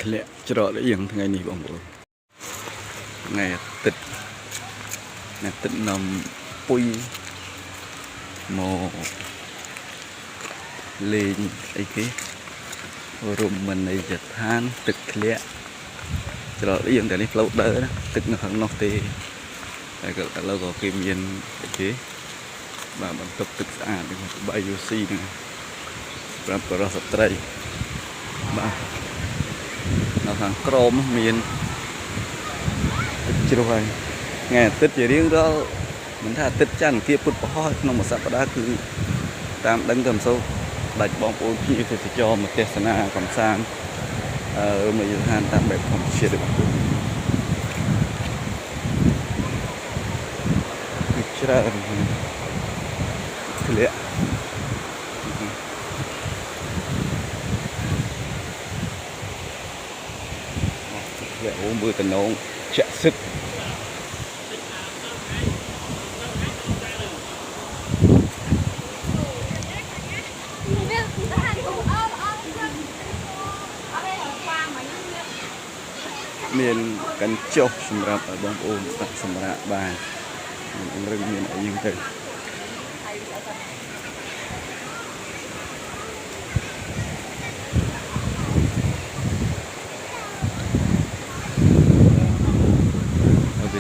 ធ្លាក់ច្រករៀងថ្ងៃនេះបងប្អូនថ្ងៃអាទិត្យនំពុយមកលេងអីគេរមណីយដ្ឋានទឹកធ្លាក់ច្រករៀងតែនេះផ្លូវដើរទឹកនៅខាងនោះទេតែក៏ឥឡូវក៏គេមានអីគេបាទបន្ទប់ទឹកស្អាតនឹងបាយយូស៊ីនឹងប្រាប់បរិសុទ្ធស្ត្រីបាទនៅខាងក្រមមានទឹកជ្រោះហើយថ្ងៃអាទិត្យជារៀងរាល់មិនថាអាទិត្យច័ន្ទគៀពុទ្ធពហុក្នុងមួយសប្តាហ៍គឺតាមដឹងទៅមិនសូវដាច់បងប្អូនភ្ញៀវទេសចរមកទស្សនាកំសាន្តរមណីយដ្ឋានតាមបែបធម្មជាតិបងប្អូនគឺច្រើនធ្លាក់អូមើលតំណងចាក់សឹកមានកាន់ចុះសម្រាប់បងប្អូនដាក់សម្រាប់បានមិនរឹងមានអីយ៉ាងទៅ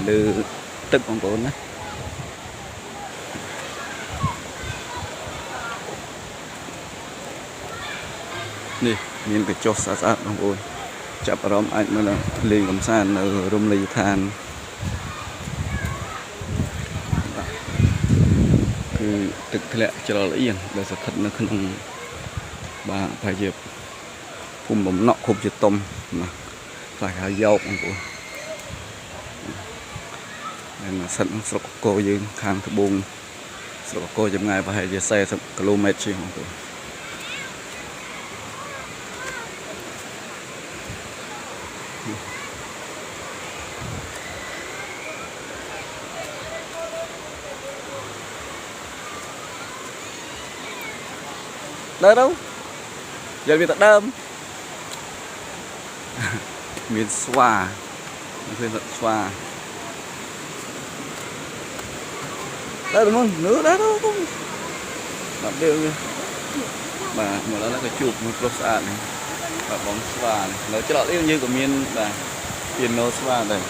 លើទឹកបងប្អូនណានេះមានកញ្ចុះស្អាតៗបងប្អូនចាប់អារម្មណ៍អាចមកលេងកំសាន្តនៅរមណីយដ្ឋានគឺទឹកធ្លាក់ច្រករៀងដែលស្ថិតនៅក្នុងបាទប្រហែលជាភូមិបំណក់គ្រប់ជាតុំណាខ្លះហៅយកបងប្អូនហើយស្ថិតក្នុងស្រុកកកយើងខាងត្បូងស្រុកកកចម្ងាយប្រហែលជា40គីឡូម៉ែត្រជាងបងប្អូនដើរđâu giờមានតែដើមមានស្វាឃើញស្វាដើរមកនឿដើរទៅបាទដើរបាទមកដល់ក៏ជួបមួយប្រុសស្អាតនេះបាទបងស្វានេះនៅច្រករៀងយើងក៏មានបាទពីណូស្វាដែរ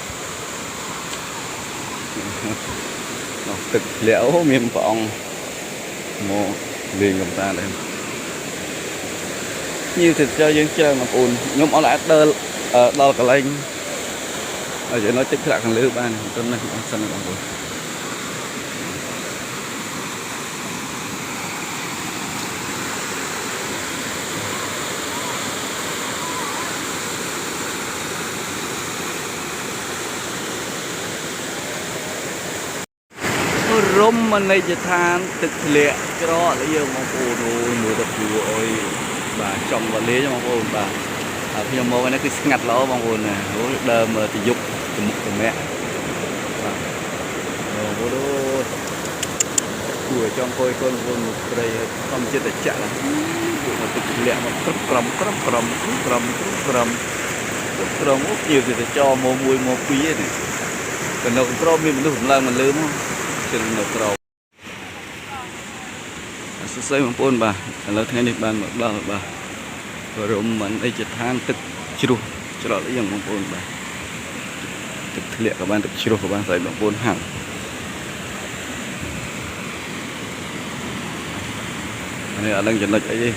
នោះទឹកធ្លាក់អូមានព្រះអង្គមកលេងកំសាន្តដែរញៀវទៅចើយើងច្រើនបងប្អូនខ្ញុំអត់អាចដើរដល់កន្លែងឲ្យនៅទឹកធ្លាក់ខាងលើបានទៅនេះអត់សិនបងប្អូនរមណីយដ្ឋានទឹកធ្លាក់ច្រករៀងបងប្អូនអូយមើលទៅគួរអើយបាទចំវលេបងប្អូនបាទខ្ញុំមកនេះគឺស្ងាត់ល្អបងប្អូនណាអូយដើមទៅយុបទៅមុខទៅមាក់បាទអូគួរចង់គួយកូនបងប្អូនមកព្រៃធម្មជាតិតែចាក់មកទឹកធ្លាក់មកក្រំអូជាទៅចោមកមួយមកពីរនេះក៏នៅក្រមមានមនុស្សឡើងមកលើមកជិលនៅក្រមសួស្តីបងប្អូនបាទឥឡូវថ្ងៃនេះបានមកដល់បាទរមណីយដ្ឋានទឹកជ្រោះច្រករៀងបងប្អូនបាទទឹកធ្លាក់ក៏បានទឹកជ្រោះក៏បានស្អីបងប្អូនហាត់នេះអត់ដឹងចំណុចអីទេ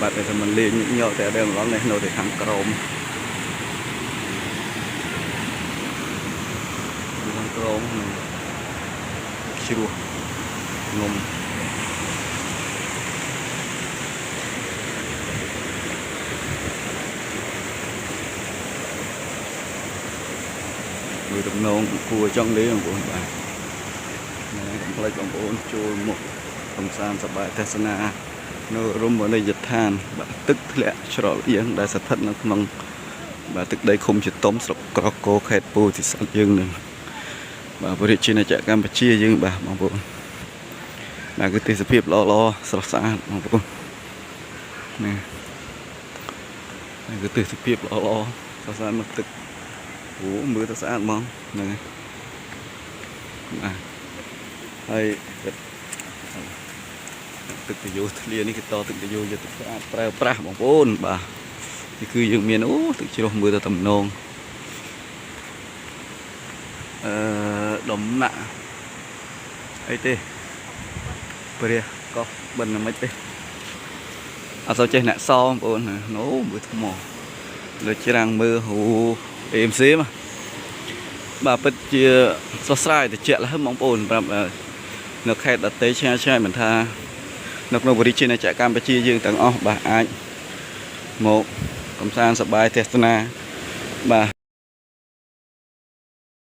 បាទតែមិនលេងញោតែដល់ម្ដងនេះនៅតែខាងក្រមជ្រោះងំមួយដំណងគួរចង់លេងបងប្អូនបាទកុំភ្លេចបងប្អូនចូលមកកំសាន្តសប្បាយទស្សនានៅរមណីយដ្ឋានបាទទឹកធ្លាក់ច្រករៀងដែលស្ថិតនៅក្នុងបាទទឹកដីឃុំជាតុំស្រុកក្រកោខេត្តពោធិសត្វយើងនឹងបាទប្រជាជាតិកម្ពុជាយើងបាទបងប្អូនបាទគឺទេសភាពល្អស្រស់ស្អាតបងប្អូនណា này cứ từ thực tiệp lo sao mà thực ủa mưa ta sáng mong này hay thực từ vô liền cái to thực từ vô giờ thực pra pra bằng bốn bà thì cứ dừng miền ú thực chỉ mưa ta tầm nông đom nạ ấy tê bria có bên là mấy tê sao chơi nạ so bốn nấu bữa thứ mò rồi chỉ đang mưa hù em xí mà bà bật chia so sai thì chuyện là hết mong ổn và nó khai đặt tới che mình tha nó body trên này chạy cam bà chia dương tầng bà anh một công san sập bài test na bà